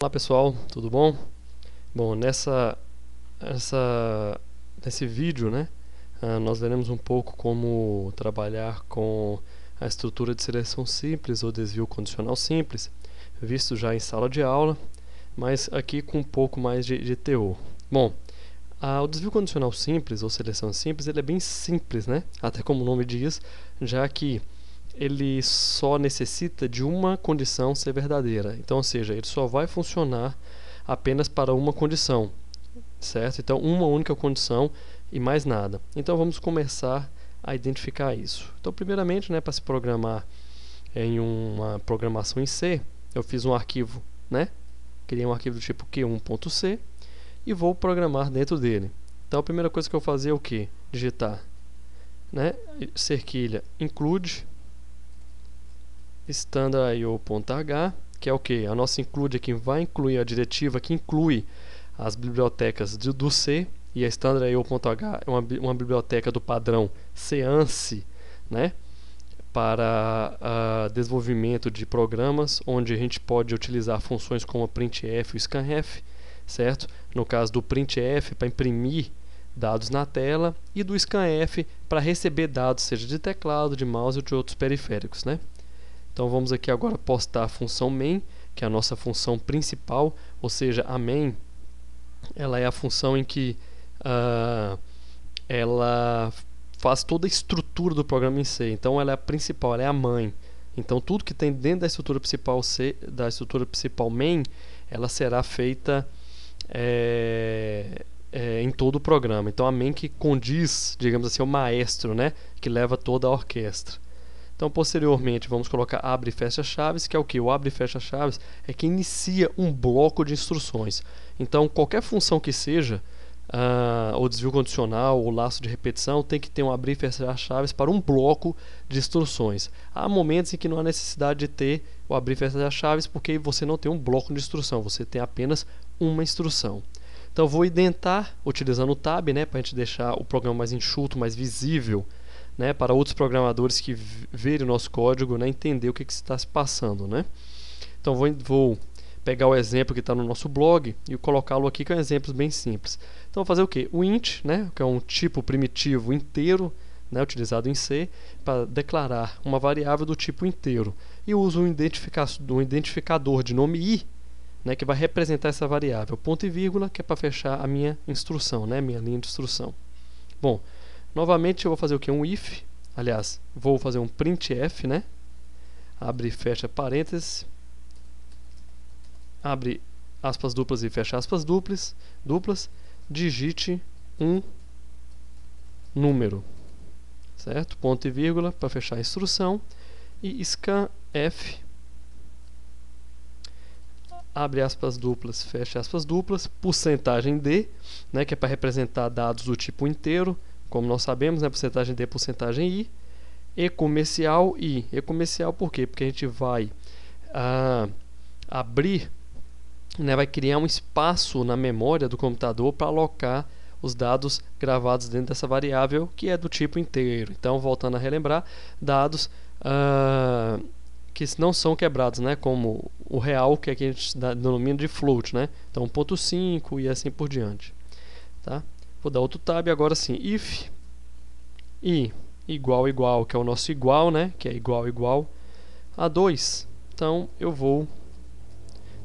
Olá pessoal, tudo bom? Bom, nesse vídeo, né, nós veremos um pouco como trabalhar com a estrutura de seleção simples ou desvio condicional simples, visto já em sala de aula, mas aqui com um pouco mais de teor. Bom, o desvio condicional simples ou seleção simples, ele é bem simples, né? Até como o nome diz, já que ele só necessita de uma condição ser verdadeira. Então, ou seja, ele só vai funcionar apenas para uma condição, certo? Então, uma única condição e mais nada. Então, vamos começar a identificar isso. Então, primeiramente, né, para se programar em uma programação em C, eu fiz um arquivo, né? Criei um arquivo do tipo q1.c e vou programar dentro dele. Então, a primeira coisa que eu vou fazer é o quê? Digitar, né? Cerquilha include standard.io.h, que é o que? A nossa include aqui vai incluir a diretiva que inclui as bibliotecas do C, e a standard.io.h é uma biblioteca do padrão CANSI, né? Para desenvolvimento de programas, onde a gente pode utilizar funções como a printf e o scanf, certo? No caso do printf, para imprimir dados na tela, e do scanf para receber dados, seja de teclado, de mouse ou de outros periféricos, né? Então vamos aqui agora postar a função main, que é a nossa função principal, ou seja, a main ela é a função em que ela faz toda a estrutura do programa em C. Então ela é a principal, ela é a mãe. Então tudo que tem dentro da estrutura principal C, da estrutura principal main, ela será feita em todo o programa. Então a main que condiz, digamos assim, o maestro, né, que leva toda a orquestra. Então, posteriormente, vamos colocar abre e fecha chaves, que é o que? O abre e fecha chaves é que inicia um bloco de instruções. Então, qualquer função que seja, o desvio condicional, o laço de repetição, tem que ter um abrir e fechar chaves para um bloco de instruções. Há momentos em que não há necessidade de ter o abrir e fechar chaves, porque você não tem um bloco de instrução, você tem apenas uma instrução. Então, eu vou identar, utilizando o tab, né, para a gente deixar o programa mais enxuto, mais visível, né, para outros programadores que verem o nosso código, né, entender o que está se passando, né? Então vou pegar o exemplo que está no nosso blog e colocá-lo aqui, que é um exemplo bem simples. Então vou fazer o que? O int, né, que é um tipo primitivo inteiro, né, utilizado em C, para declarar uma variável do tipo inteiro. E uso um identificador de nome i, né, que vai representar essa variável, ponto e vírgula, que é para fechar a minha instrução, né, minha linha de instrução. Bom, novamente eu vou fazer o que? Um if, aliás, vou fazer um printf, né? Abre e fecha parênteses, abre aspas duplas e fecha aspas duplas, digite um número, certo? Ponto e vírgula para fechar a instrução, e scanf, abre aspas duplas, fecha aspas duplas, porcentagem d, né, que é para representar dados do tipo inteiro, como nós sabemos, né, porcentagem d, porcentagem i, e comercial i. E comercial por quê? Porque a gente vai abrir, né, vai criar um espaço na memória do computador para alocar os dados gravados dentro dessa variável, que é do tipo inteiro. Então, voltando a relembrar, dados que não são quebrados, né, como o real, que aqui a gente denomina de float, né? Então 1.5 e assim por diante, tá? Vou dar outro tab agora sim, if i igual, que é o nosso igual, né, que é igual a 2. Então eu vou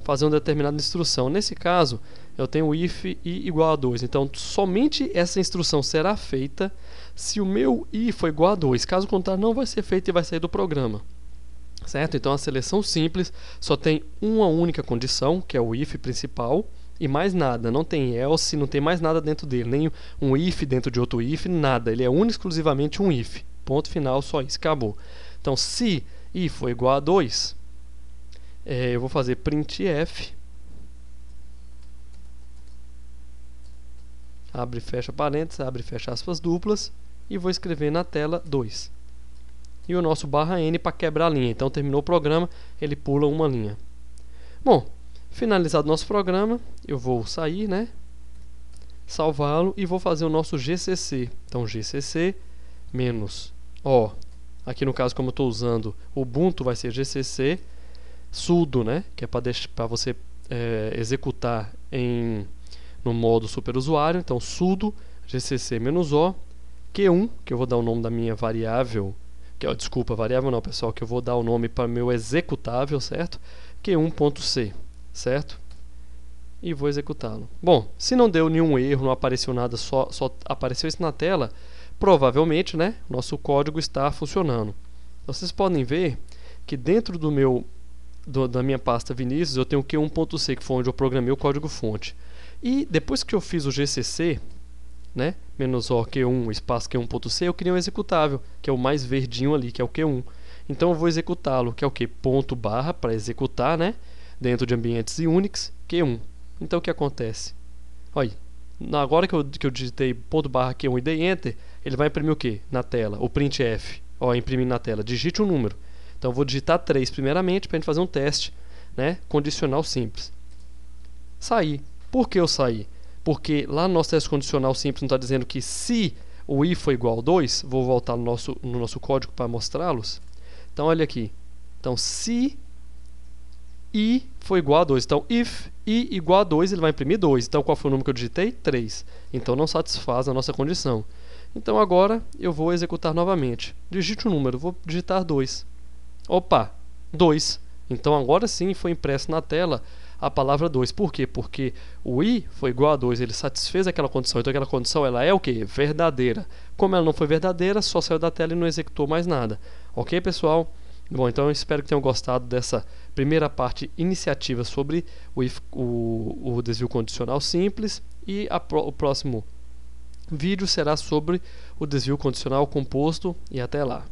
fazer uma determinada instrução. Nesse caso, eu tenho if i igual a 2. Então somente essa instrução será feita se o meu i for igual a 2. Caso contrário, não vai ser feita e vai sair do programa. Certo? Então a seleção simples só tem uma única condição, que é o if principal, e mais nada. Não tem else, não tem mais nada dentro dele, nem um if dentro de outro if, nada. Ele é único exclusivamente um if. Ponto final, só isso, acabou. Então, se i for igual a 2, eu vou fazer printf, abre e fecha parênteses, abre e fecha aspas duplas, e vou escrever na tela 2. E o nosso /n para quebrar a linha. Então terminou o programa, ele pula uma linha. Bom, finalizado o nosso programa, eu vou sair, né? Salvá-lo e vou fazer o nosso GCC. Então GCC menos O. Aqui no caso, como eu estou usando o Ubuntu, vai ser GCC sudo, né? Que é para você executar no modo superusuário. Então sudo gcc-o q1, que eu vou dar o nome da minha variável, variável não, pessoal, que eu vou dar o nome para o meu executável, certo? q1.c, certo? E vou executá-lo. Bom, se não deu nenhum erro, não apareceu nada, só apareceu isso na tela, provavelmente, né, nosso código está funcionando. Vocês podem ver que dentro da minha pasta Vinícius eu tenho o q1.c, que foi onde eu programei o código-fonte. E depois que eu fiz o GCC, né, -o q1 espaço q1.c, eu criei um executável, que é o mais verdinho ali, que é o q1. Então eu vou executá-lo, que é o que? Ponto barra para executar, né, dentro de ambientes Unix, q1. Então o que acontece? Olha, agora que eu digitei ponto barra q1 e dei Enter, ele vai imprimir o que na tela? O printf. Ó, imprimir na tela, digite um número. Então eu vou digitar 3 primeiramente para a gente fazer um teste, né, condicional simples. Saí. Por que eu saí? Porque lá no nosso teste condicional simples não está dizendo que se o i for igual a 2, vou voltar no nosso código para mostrá-los. Então olha aqui. Então se i for igual a 2, então if i igual a 2, ele vai imprimir 2. Então qual foi o número que eu digitei? 3. Então não satisfaz a nossa condição. Então agora eu vou executar novamente. Digite um número, vou digitar 2. Opa, 2. Então agora sim foi impresso na tela a palavra 2. Por quê? Porque o i foi igual a 2, ele satisfez aquela condição. Então aquela condição ela é o quê? Verdadeira. Como ela não foi verdadeira, só saiu da tela e não executou mais nada. Ok, pessoal? Bom, então eu espero que tenham gostado dessa primeira parte iniciativa sobre o desvio condicional simples. E o próximo vídeo será sobre o desvio condicional composto. E até lá.